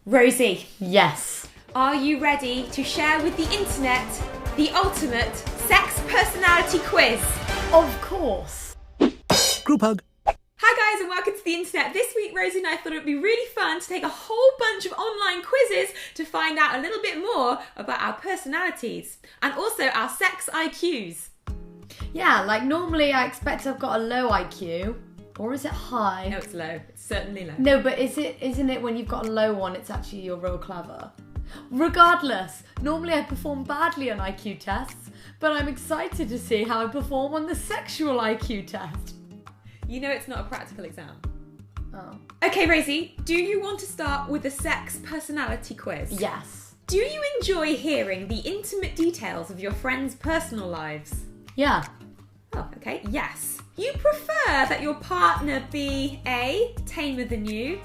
Rosie, Yes. are you ready to share with the internet the ultimate sex personality quiz? Of course. Group hug. Hi guys and welcome to the internet. This week Rosie and I thought it would be really fun to take a whole bunch of online quizzes to find out a little bit more about our personalities and also our sex IQs. Yeah, like normally I expect I've got a low IQ. Or is it high? No, it's low. It's certainly low. No, but isn't it when you've got a low one, it's actually you're real clever? Regardless, normally I perform badly on IQ tests, but I'm excited to see how I perform on the sexual IQ test. You know it's not a practical exam. Oh. Okay, Rosie, do you want to start with the sex personality quiz? Yes. Do you enjoy hearing the intimate details of your friends' personal lives? Yeah. Oh, okay. Yes. You prefer that your partner be A, tamer than you,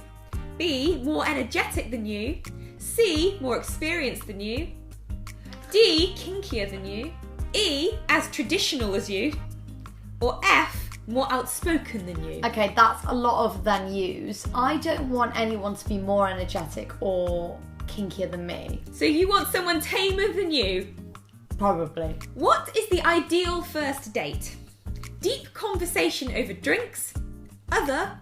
B, more energetic than you, C, more experienced than you, D, kinkier than you, E, as traditional as you, or F, more outspoken than you? Okay, that's a lot of than yous. I don't want anyone to be more energetic or kinkier than me. So you want someone tamer than you? Probably. What is the ideal first date? Deep conversation over drinks? Other?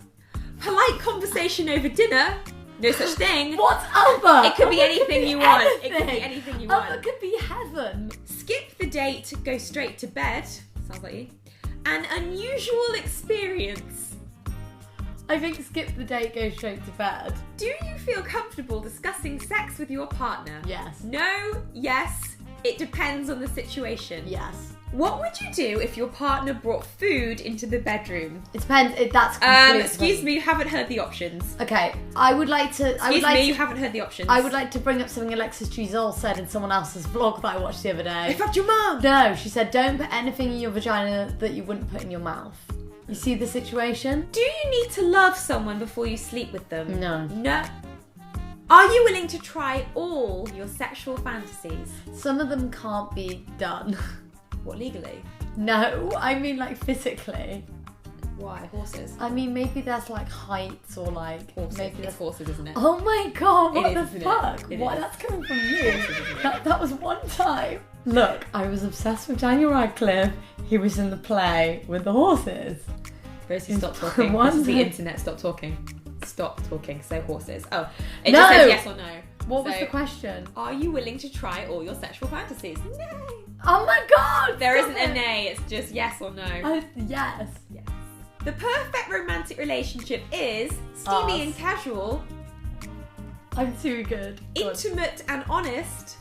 Polite conversation over dinner? No such thing. What's other? It could be anything you want. It could be Anything. anything you Other want. could be heaven. Skip the date, go straight to bed. Sounds like you. An unusual experience. I think skip the date, go straight to bed. Do you feel comfortable discussing sex with your partner? Yes. No, yes. It depends on the situation. Yes. What would you do if your partner brought food into the bedroom? It depends. That's completely Excuse me, you haven't heard the options. Okay, I would like to. You haven't heard the options. I would like to bring up something Alexis Giselle said in someone else's vlog that I watched the other day. I fucked your mum! No, she said, don't put anything in your vagina that you wouldn't put in your mouth. You see the situation? Do you need to love someone before you sleep with them? No. No. Are you willing to try all your sexual fantasies? Some of them can't be done. What, legally? No, I mean like physically. Why? Horses? I mean maybe there's like heights or like Horses. maybe It's there's. horses, isn't it? Oh my god! What It the is, isn't it? fuck? It Why? is. That's coming from you. That was one time. Look, I was obsessed with Daniel Radcliffe. He was in the play with the horses. Rosie, stop talking. One This is the day- internet. Stop talking. Stop talking. So horses. Oh, it No! just says yes or no. What was So, the question? Are you willing to try all your sexual fantasies? No. Oh my god! There stop isn't a it. nay. It's just yes or no. Yes. Yes. The perfect romantic relationship is steamy and casual, I'm too good. Go on. intimate and honest,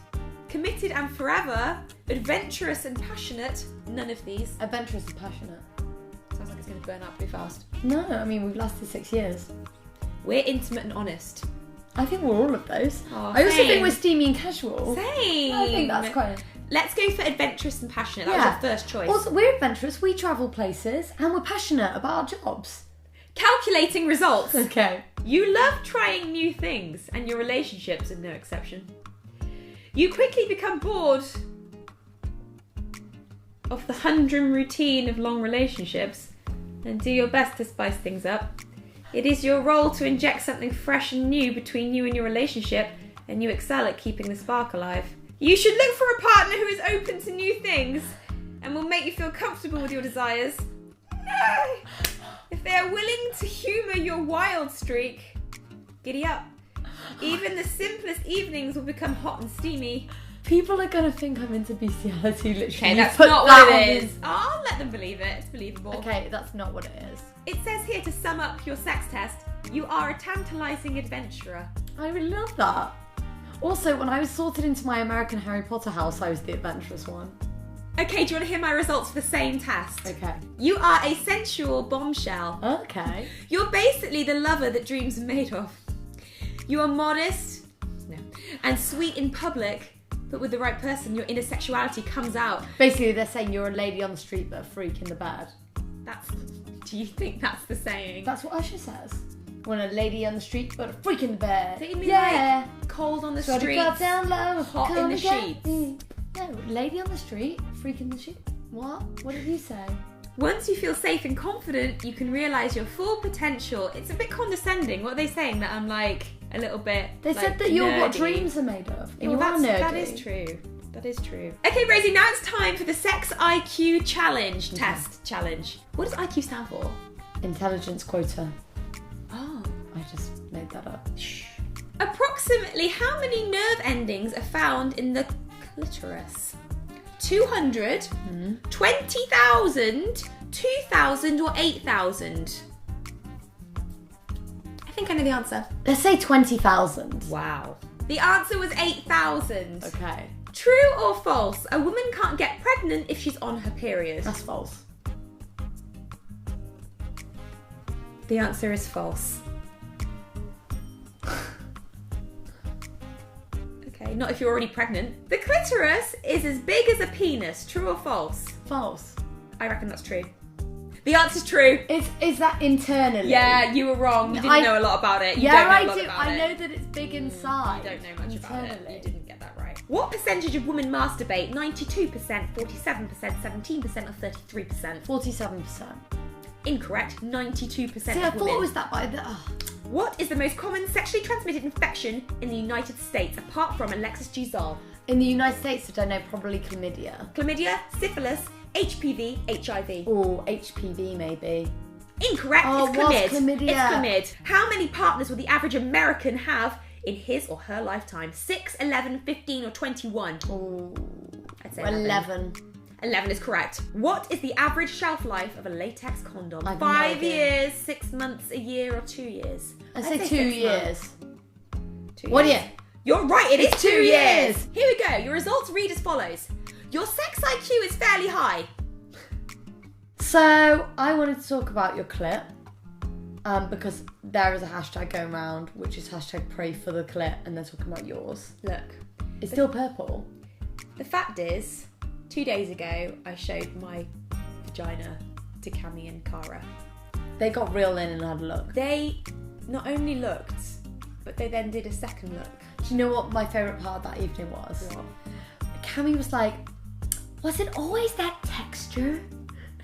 committed and forever, adventurous and passionate. None of these. Adventurous and passionate. Sounds like it's going to burn out pretty fast. No, I mean we've lasted 6 years. We're intimate and honest. I think we're all of those. Oh, I also same. think we're steamy and casual. Same. I think that's quite. Let's go for adventurous and passionate. That was our first choice. Also, we're adventurous. We travel places, and we're passionate about our jobs. Calculating results. Okay. You love trying new things, and your relationships are no exception. You quickly become bored of the humdrum routine of long relationships and do your best to spice things up. It is your role to inject something fresh and new between you and your relationship, and you excel at keeping the spark alive. You should look for a partner who is open to new things and will make you feel comfortable with your desires. No! If they are willing to humour your wild streak, giddy up. Even the simplest evenings will become hot and steamy. People are gonna think I'm into bestiality. Literally. Okay, You that's put not that what on it this- is. I'll let them believe it. It's believable. Okay, that's not what it is. It says here to sum up your sex test, you are a tantalising adventurer. I really love that. Also, when I was sorted into my American Harry Potter house, I was the adventurous one. Okay, do you want to hear my results for the same test? Okay. You are a sensual bombshell. Okay. You're basically the lover that dreams are made of. You are modest and sweet in public, but with the right person, your inner sexuality comes out. Basically, they're saying you're a lady on the street but a freak in the bed. Do you think that's the saying? That's what Usher says. When a lady on the street but a freak in the bed. Don't you mean like cold on the So street, got down low, hot in come the and get sheets? me. No, lady on the street, freak in the sheet. What? What did you say? Once you feel safe and confident, you can realise your full potential. It's a bit condescending. What are they saying? That I'm like a little bit. They said that you're what dreams are made of. And you are nerdy. That is true. That is true. Okay, Rosie, now it's time for the Sex IQ Challenge test challenge. What does IQ stand for? Intelligence quota. Oh. I just made that up. Shh. Approximately how many nerve endings are found in the clitoris? 200, 20,000, 2,000 or 8,000? I think I know the answer. Let's say 20,000. Wow. The answer was 8,000. Okay. True or false? A woman can't get pregnant if she's on her period. That's false. The answer is false. Okay, not if you're already pregnant. The clitoris is as big as a penis. True or false? False. I reckon that's true. The answer's true. Is that internally? Yeah, you were wrong. You didn't know a lot about it. You don't know a lot about it. I know that it's big inside. You don't know much about it. You didn't get that right. What percentage of women masturbate? 92%, 47%, 17% or 33%? 47%. Incorrect. 92% See, of I women. thought it was that by the... What is the most common sexually transmitted infection in the United States apart from Alexis Giselle? In the United States, I don't know, probably chlamydia. Chlamydia, syphilis, HPV, HIV. Or HPV maybe. Incorrect. Oh, it's chlamyd. chlamydia. It's chlamyd. How many partners will the average American have in his or her lifetime? 6, 11, 15 or 21? Oh, I'd say 11. 11 is correct. What is the average shelf life of a latex condom? I've 5 no idea. years, 6 months, a year or 2 years? I'd say 2 6 years. months. 2 1 years. year. You're right, it is It's 2 2 years. years. Here we go. Your results read as follows. Your sex IQ is fairly high. So, I wanted to talk about your clip. Because there is a hashtag going around, which is hashtag pray for the clip, and they're talking about yours. Look, It's still purple. the fact is, 2 days ago, I showed my vagina to Cami and Cara. They got real in and had a look. They not only looked, but they then did a second look. Do you know what my favourite part of that evening was? What? Cammy was like, was it always that texture?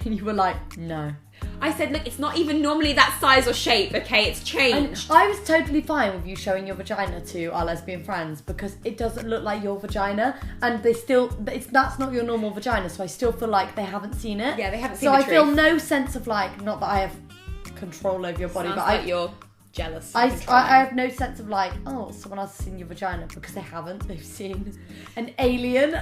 And you were like, no. I said, look, it's not even normally that size or shape, okay? It's And changed. I was totally fine with you showing your vagina to our lesbian friends because it doesn't look like your vagina, and that's not your normal vagina, so I still feel like they haven't seen it. Yeah, they haven't seen so the I feel truth. no sense of like, not that I have control over your body, Sounds but like you're jealous. I and controlling. have no sense of like, oh, someone else has seen your vagina, because they haven't. They've seen an alien.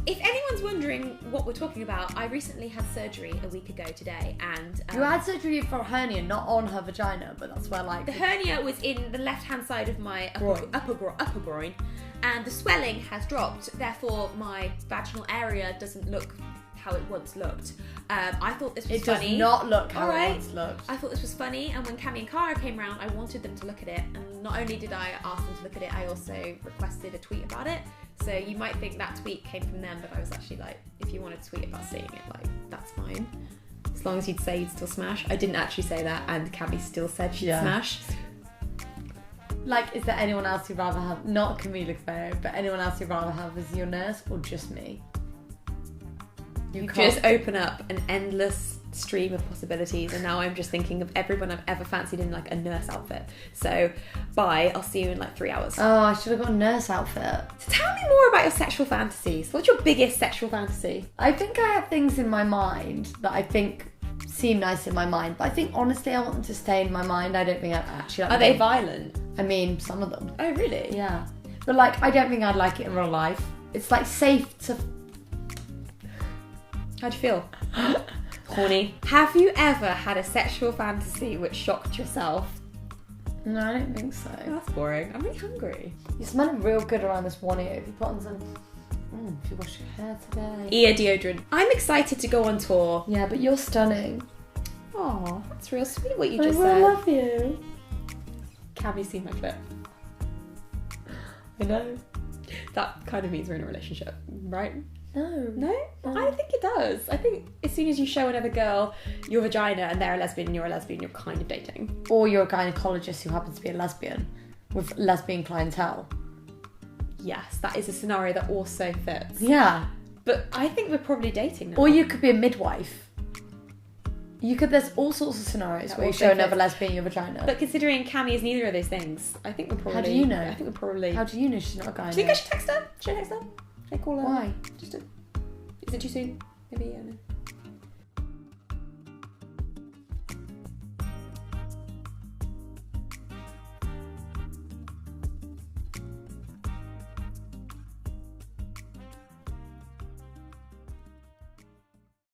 If anyone's wondering what we're talking about, I recently had surgery a week ago today, and You had surgery for a hernia, not on her vagina, but that's where like... the hernia was in the left-hand side of my upper groin, and the swelling has dropped. Therefore, my vaginal area doesn't look how it once looked. I thought this was funny. It does not look how Alright. it once looked. I thought this was funny, and when Cami and Cara came round, I wanted them to look at it, and not only did I ask them to look at it, I also requested a tweet about it. So you might think that tweet came from them, but I was actually like, if you want to tweet about seeing it, like, that's fine. As long as you'd say you'd still smash. I didn't actually say that, and Cami still said she'd smash. Like, is there anyone else you'd rather have, not Camila Cabello, but anyone else you'd rather have as your nurse, or just me? You just open up an endless stream of possibilities, and now I'm just thinking of everyone I've ever fancied in like a nurse outfit. So bye, I'll see you in like 3 hours. Oh, I should have got a nurse outfit. So tell me more about your sexual fantasies. What's your biggest sexual fantasy? I think I have things in my mind that I think seem nice in my mind, but I think honestly I want them to stay in my mind. I don't think I'd actually like Are them. they violent? I mean, some of them. Oh really? Yeah. But like, I don't think I'd like it in real life. It's like safe to... How'd you feel? Horny. Have you ever had a sexual fantasy which shocked yourself? No, I don't think so. Oh, that's boring. I'm really hungry. You smell real good around this one ear. If you put on some... if you wash your hair today. Ear deodorant. I'm excited to go on tour. Yeah, but you're stunning. Oh, that's real sweet what you just I said. love you. Have you seen my clip? I know. That kind of means we're in a relationship, right? No. No? I think it does. I think as soon as you show another girl your vagina and they're a lesbian and you're a lesbian, you're kind of dating. Or you're a gynecologist who happens to be a lesbian with lesbian clientele. Yes, that is a scenario that also fits. Yeah. But I think we're probably dating now. Or you could be a midwife. There's all sorts of scenarios That where you also show another fits. lesbian your vagina. But considering Cammy is neither of those things, I think we're probably... How do you know? I think we're probably... How do you know she's not a guy? Do you think I should text her? Should I text her? Should I call her? Why? Is it too soon? Maybe, I don't know.